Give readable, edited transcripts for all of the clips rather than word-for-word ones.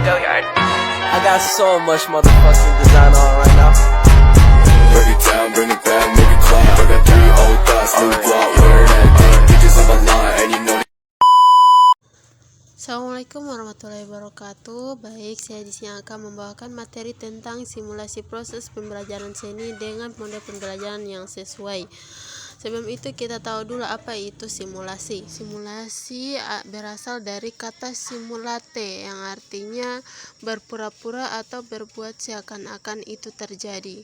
I got so much motherfucking design on right now. Break it down, bring it back, make it clap. I got 3 old thoughts, new block, where that thing. Bitches on my line, and you know. Assalamualaikum warahmatullahi wabarakatuh. Baik, saya di sini akan membawakan materi tentang simulasi proses pembelajaran seni dengan model pembelajaran yang sesuai. Sebelum itu kita tahu dulu apa itu simulasi. Simulasi berasal dari kata simulate yang artinya berpura-pura atau berbuat seakan-akan itu terjadi.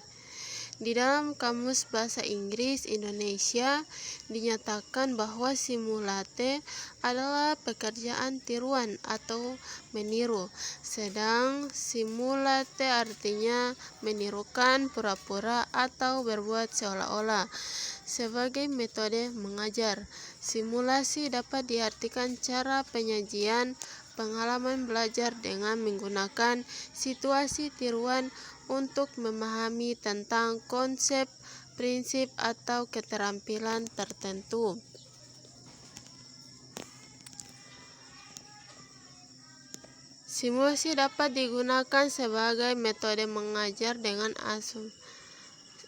Di dalam Kamus Bahasa Inggris Indonesia dinyatakan bahwa simulate adalah pekerjaan tiruan atau meniru, sedang simulate artinya menirukan, pura-pura, atau berbuat seolah-olah. Sebagai metode mengajar, simulasi dapat diartikan cara penyajian pengalaman belajar dengan menggunakan situasi tiruan untuk memahami tentang konsep, prinsip, atau keterampilan tertentu. Simulasi dapat digunakan sebagai metode mengajar dengan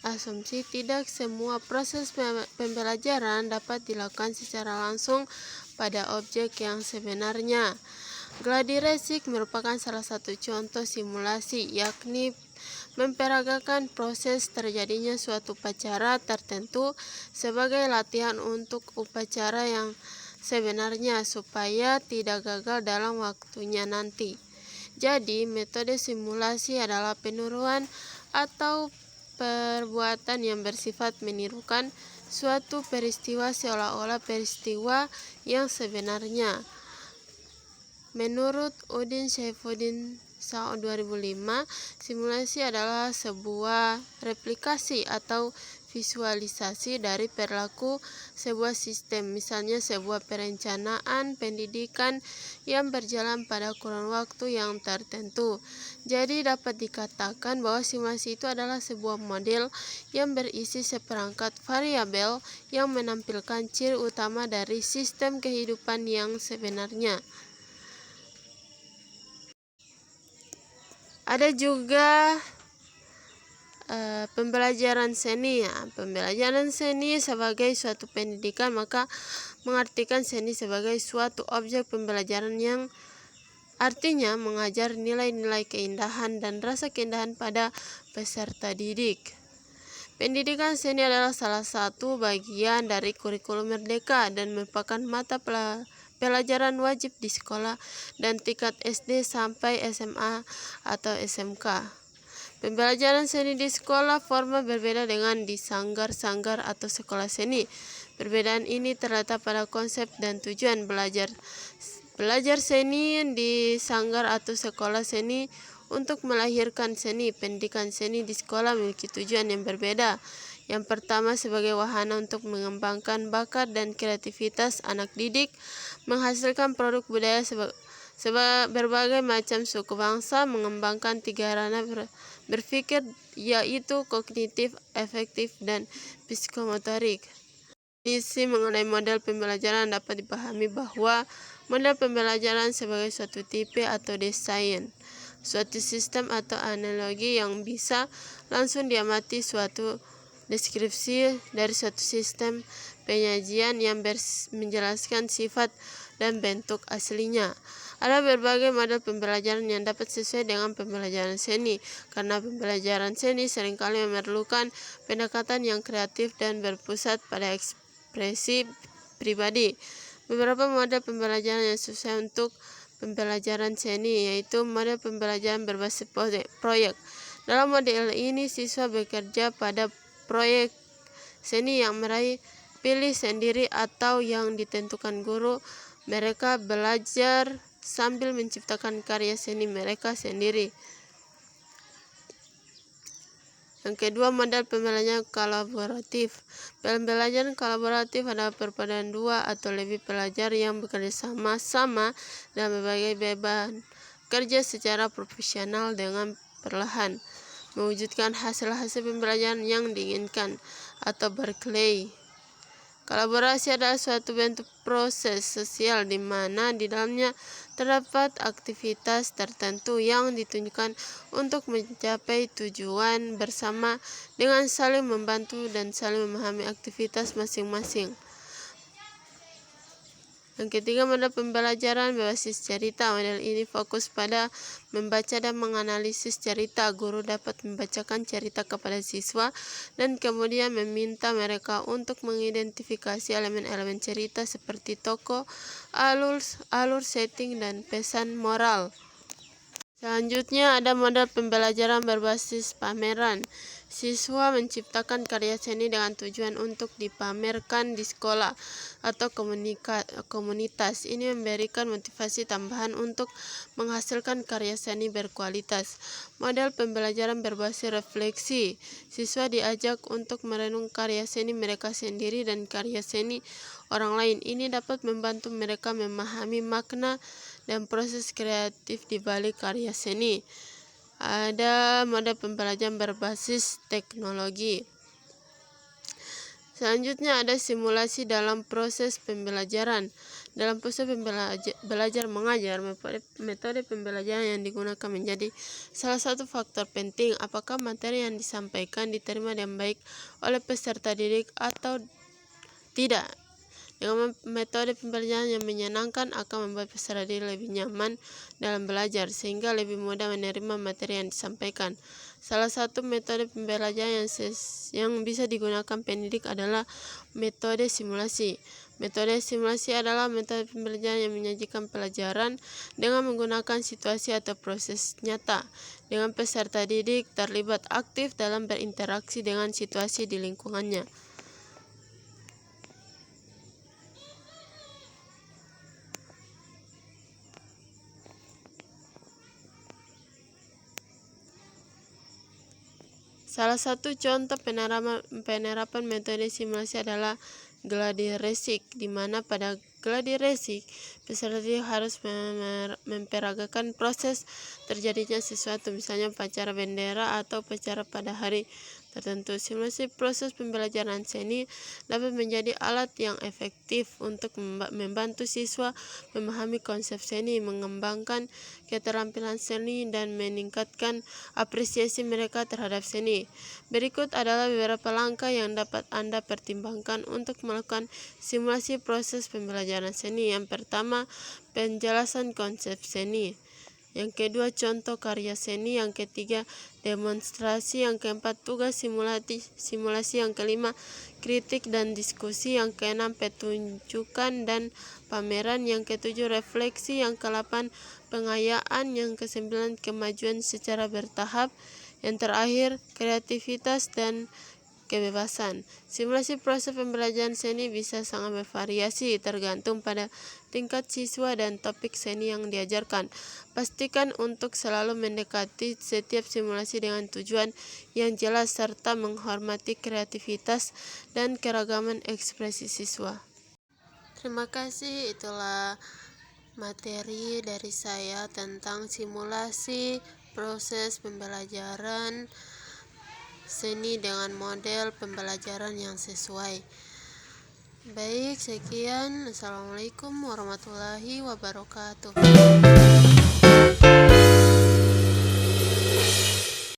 asumsi tidak semua proses pembelajaran dapat dilakukan secara langsung pada objek yang sebenarnya. Gladi Resik merupakan salah satu contoh simulasi, yakni memperagakan proses terjadinya suatu upacara tertentu sebagai latihan untuk upacara yang sebenarnya supaya tidak gagal dalam waktunya nanti. Jadi, metode simulasi adalah peniruan atau perbuatan yang bersifat menirukan suatu peristiwa seolah-olah peristiwa yang sebenarnya. Menurut Udin Saifuddin Saud 2005, simulasi adalah sebuah replikasi atau visualisasi dari perilaku sebuah sistem, misalnya sebuah perencanaan pendidikan yang berjalan pada kurun waktu yang tertentu. Jadi dapat dikatakan bahwa simulasi itu adalah sebuah model yang berisi seperangkat variabel yang menampilkan ciri utama dari sistem kehidupan yang sebenarnya. Ada juga pembelajaran seni. Pembelajaran seni sebagai suatu pendidikan, maka mengartikan seni sebagai suatu objek pembelajaran yang artinya mengajar nilai-nilai keindahan dan rasa keindahan pada peserta didik. Pendidikan seni adalah salah satu bagian dari kurikulum Merdeka dan merupakan mata pelajaran wajib di sekolah dan tingkat SD sampai SMA atau SMK. Pembelajaran seni di sekolah formal berbeda dengan di sanggar-sanggar atau sekolah seni. Perbedaan ini terletak pada konsep dan tujuan belajar. Belajar seni di sanggar atau sekolah seni untuk melahirkan seni. Pendidikan seni di sekolah memiliki tujuan yang berbeda. Yang pertama, sebagai wahana untuk mengembangkan bakat dan kreativitas anak didik, menghasilkan produk budaya berbagai macam suku bangsa, mengembangkan 3 ranah berpikir, yaitu kognitif, afektif, dan psikomotorik. Definisi mengenai model pembelajaran dapat dipahami bahwa model pembelajaran sebagai suatu tipe atau desain, suatu sistem atau analogi yang bisa langsung diamati, suatu deskripsi dari suatu sistem penyajian yang menjelaskan sifat dan bentuk aslinya. Ada berbagai model pembelajaran yang dapat sesuai dengan pembelajaran seni, karena pembelajaran seni seringkali memerlukan pendekatan yang kreatif dan berpusat pada ekspresi pribadi. Beberapa model pembelajaran yang sesuai untuk pembelajaran seni yaitu model pembelajaran berbasis proyek. Dalam model ini siswa bekerja pada proyek seni yang meraih pilih sendiri atau yang ditentukan guru. Mereka belajar sambil menciptakan karya seni mereka sendiri. Yang kedua, model pembelajaran kolaboratif. Pembelajaran kolaboratif adalah perpaduan 2 atau lebih pelajar yang bekerja sama-sama dalam berbagai beban kerja secara profesional dengan perlahan mewujudkan hasil-hasil pembelajaran yang diinginkan atau berkeley. Kolaborasi adalah suatu bentuk proses sosial di mana di dalamnya terdapat aktivitas tertentu yang ditunjukkan untuk mencapai tujuan bersama dengan saling membantu dan saling memahami aktivitas masing-masing. Yang ketiga, model pembelajaran berbasis cerita. Model ini fokus pada membaca dan menganalisis cerita. Guru dapat membacakan cerita kepada siswa dan kemudian meminta mereka untuk mengidentifikasi elemen-elemen cerita seperti tokoh, alur setting, dan pesan moral. Selanjutnya ada model pembelajaran berbasis pameran. Siswa menciptakan karya seni dengan tujuan untuk dipamerkan di sekolah atau komunitas. Ini memberikan motivasi tambahan untuk menghasilkan karya seni berkualitas. Model pembelajaran berbasis refleksi. Siswa diajak untuk merenung karya seni mereka sendiri dan karya seni orang lain. Ini dapat membantu mereka memahami makna dan proses kreatif di balik karya seni. Ada model pembelajaran berbasis teknologi. Selanjutnya ada simulasi dalam proses pembelajaran. Dalam proses belajar mengajar, metode pembelajaran yang digunakan menjadi salah satu faktor penting apakah materi yang disampaikan diterima dengan baik oleh peserta didik atau tidak. Dengan metode pembelajaran yang menyenangkan akan membuat peserta didik lebih nyaman dalam belajar sehingga lebih mudah menerima materi yang disampaikan. Salah satu metode pembelajaran yang bisa digunakan pendidik adalah metode simulasi. Metode simulasi adalah metode pembelajaran yang menyajikan pelajaran dengan menggunakan situasi atau proses nyata, dengan peserta didik terlibat aktif dalam berinteraksi dengan situasi di lingkungannya. Salah satu contoh penerapan metode simulasi adalah gladi resik, di mana pada gladi resik peserta didik harus memperagakan proses terjadinya sesuatu, misalnya upacara bendera atau upacara pada hari tertentu. Simulasi proses pembelajaran seni dapat menjadi alat yang efektif untuk membantu siswa memahami konsep seni, mengembangkan keterampilan seni, dan meningkatkan apresiasi mereka terhadap seni. Berikut adalah beberapa langkah yang dapat Anda pertimbangkan untuk melakukan simulasi proses pembelajaran seni. Yang pertama, penjelasan konsep seni. Yang kedua, contoh karya seni. Yang ketiga, demonstrasi. Yang keempat, tugas simulasi. Yang kelima, kritik dan diskusi. Yang keenam, petunjukan dan pameran. Yang ketujuh, refleksi. Yang kedelapan, pengayaan. Yang kesembilan, kemajuan secara bertahap. Yang terakhir, kreativitas dan kebebasan. Simulasi proses pembelajaran seni bisa sangat bervariasi tergantung pada tingkat siswa dan topik seni yang diajarkan. Pastikan untuk selalu mendekati setiap simulasi dengan tujuan yang jelas serta menghormati kreativitas dan keragaman ekspresi siswa. Terima kasih, itulah materi dari saya tentang simulasi proses pembelajaran seni dengan model pembelajaran yang sesuai. Baik, sekian. Assalamualaikum warahmatullahi wabarakatuh.